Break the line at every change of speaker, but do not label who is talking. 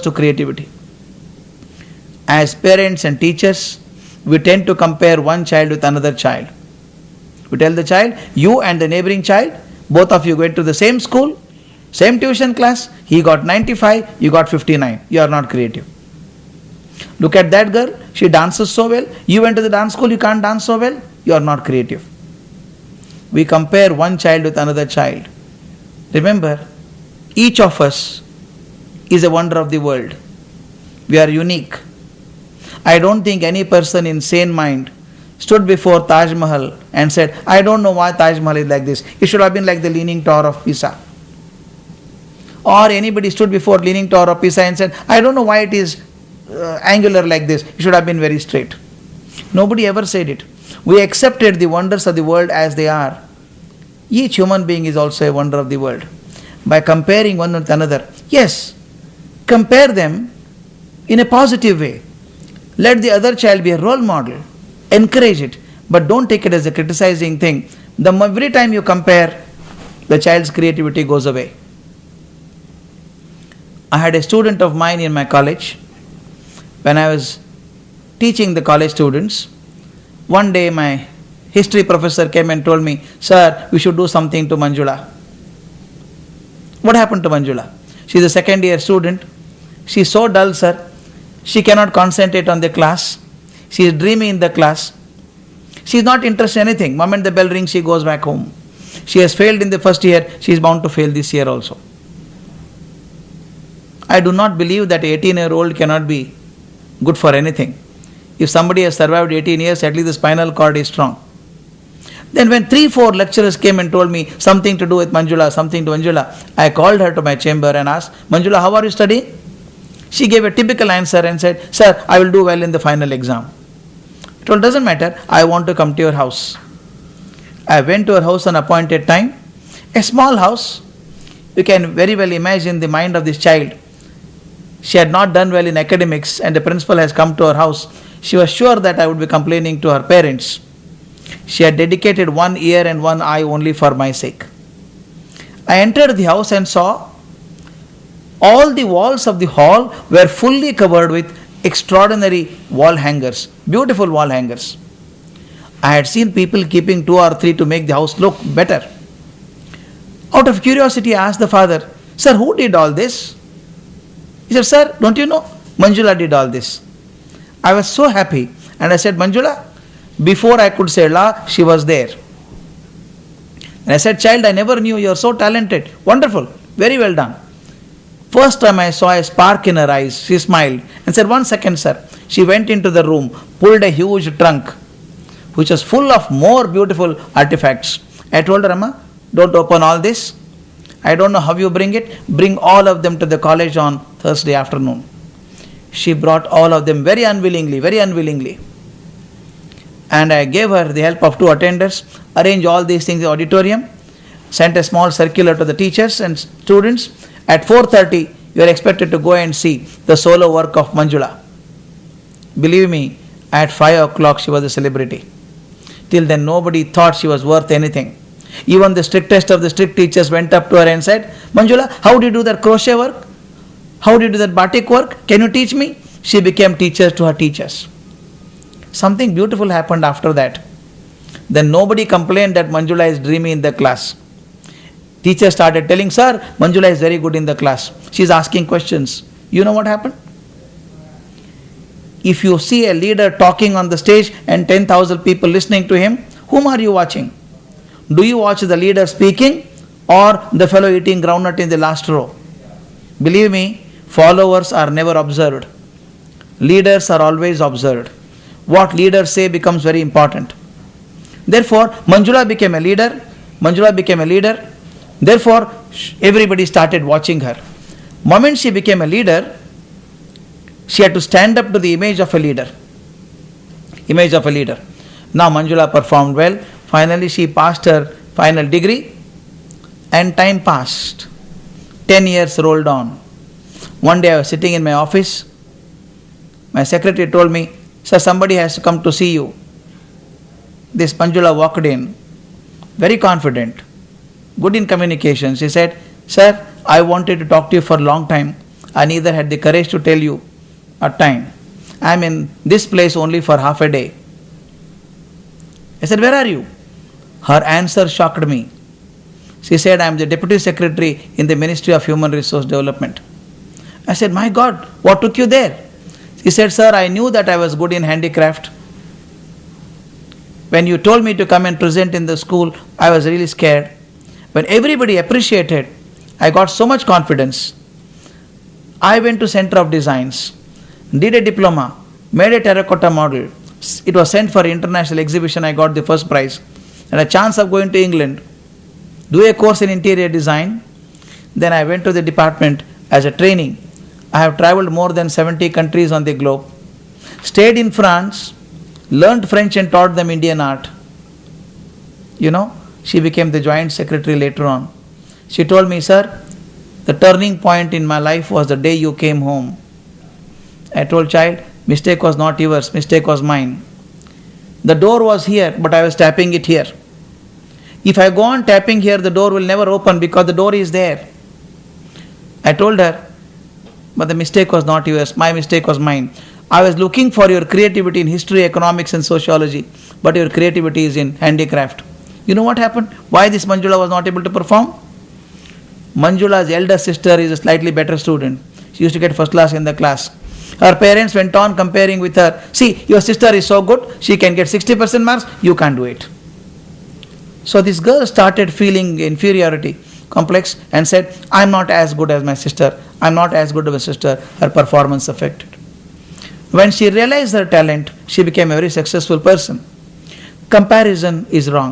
to creativity. As parents and teachers, we tend to compare one child with another child. We tell the child, you and the neighboring child, both of you went to the same school, same tuition class, he got 95, you got 59. You are not creative. Look at that girl, she dances so well. You went to the dance school, you can't dance so well. You are not creative. We compare one child with another child. Remember, each of us is a wonder of the world. We are unique. I don't think any person in sane mind stood before Taj Mahal and said, I don't know why Taj Mahal is like this. It should have been like the Leaning Tower of Pisa. Or anybody stood before Leaning Tower of Pisa and said, I don't know why it is angular like this. It should have been very straight. Nobody ever said it. We accepted the wonders of the world as they are. Each human being is also a wonder of the world. By comparing one with another, yes, compare them in a positive way. Let the other child be a role model. Encourage it, but don't take it as a criticizing thing. Every time you compare, the child's creativity goes away. I had a student of mine in my college. When I was teaching the college students, one day my history professor came and told me, sir, we should do something to Manjula. What happened to Manjula? She is a second year student. She is so dull, sir. She cannot concentrate on the class. She is dreamy in the class. She is not interested in anything. Moment the bell rings, she goes back home. She has failed in the first year. She is bound to fail this year also. I do not believe that an 18-year-old cannot be good for anything. If somebody has survived 18 years, at least the spinal cord is strong. Then when 3-4 lecturers came and told me something to do with Manjula, I called her to my chamber and asked, Manjula, how are you studying? She gave a typical answer and said, sir, I will do well in the final exam. I told, doesn't matter, I want to come to your house. I went to her house on appointed time. A small house. You can very well imagine the mind of this child. She had not done well in academics and the principal has come to her house. She was sure that I would be complaining to her parents. She had dedicated one ear and one eye only for my sake. I entered the house and saw all the walls of the hall were fully covered with extraordinary wall hangers, beautiful wall hangers. I had seen people keeping 2 or 3 to make the house look better. Out of curiosity, I asked the father, sir, who did all this? He said, sir, don't you know? Manjula did all this. I was so happy and I said, Manjula, before I could say la, she was there. And I said, child, I never knew you are so talented. Wonderful, very well done. First time I saw a spark in her eyes, she smiled and said, 1 second, sir. She went into the room, pulled a huge trunk, which was full of more beautiful artifacts. I told her, Amma, don't open all this. I don't know how you bring it. Bring all of them to the college on Thursday afternoon. She brought all of them very unwillingly. And I gave her the help of 2 attendants, arranged all these things in the auditorium, sent a small circular to the teachers and students. At 4:30, you are expected to go and see the solo work of Manjula. Believe me, at 5 o'clock she was a celebrity. Till then nobody thought she was worth anything. Even the strictest of the strict teachers went up to her and said, Manjula, how do you do that crochet work? How do you do that batik work? Can you teach me? She became teacher to her teachers. Something beautiful happened after that. Then nobody complained that Manjula is dreamy in the class. Teacher started telling, sir, Manjula is very good in the class. She is asking questions. You know what happened? If you see a leader talking on the stage and 10,000 people listening to him, whom are you watching? Do you watch the leader speaking or the fellow eating groundnut in the last row? Believe me, followers are never observed. Leaders are always observed. What leaders say becomes very important. Therefore, Manjula became a leader. Therefore, everybody started watching her. Moment she became a leader, she had to stand up to the image of a leader. Now Manjula performed well. Finally, she passed her final degree and time passed. 10 years rolled on. One day I was sitting in my office. My secretary told me, sir, somebody has to come to see you. This Manjula walked in, very confident, good in communication. She said, sir, I wanted to talk to you for a long time. I neither had the courage to tell you at time. I am in this place only for half a day. I said, where are you? Her answer shocked me. She said, I am the Deputy Secretary in the Ministry of Human Resource Development. I said, my God, what took you there? She said, sir, I knew that I was good in handicraft. When you told me to come and present in the school, I was really scared. When everybody appreciated, I got so much confidence. I went to Center of Designs, did a diploma, made a terracotta model. It was sent for international exhibition. I got the first prize. And a chance of going to England, do a course in interior design. Then I went to the department as a training. I have traveled more than 70 countries on the globe. Stayed in France, learned French and taught them Indian art. You know, she became the joint secretary later on. She told me, sir, the turning point in my life was the day you came home. I told child, mistake was not yours, mistake was mine. The door was here, but I was tapping it here. If I go on tapping here, the door will never open because the door is there. I told her, but the mistake was not yours, my mistake was mine. I was looking for your creativity in history, economics and sociology, but your creativity is in handicraft. You know what happened? Why this Manjula was not able to perform? Manjula's elder sister is a slightly better student. She used to get first class in the class. Her parents went on comparing with her. See, your sister is so good, she can get 60% marks, you can't do it. So this girl started feeling inferiority complex and said, I'm not as good as my sister. I'm not as good as my sister. Her performance affected. When she realized her talent, she became a very successful person. Comparison is wrong.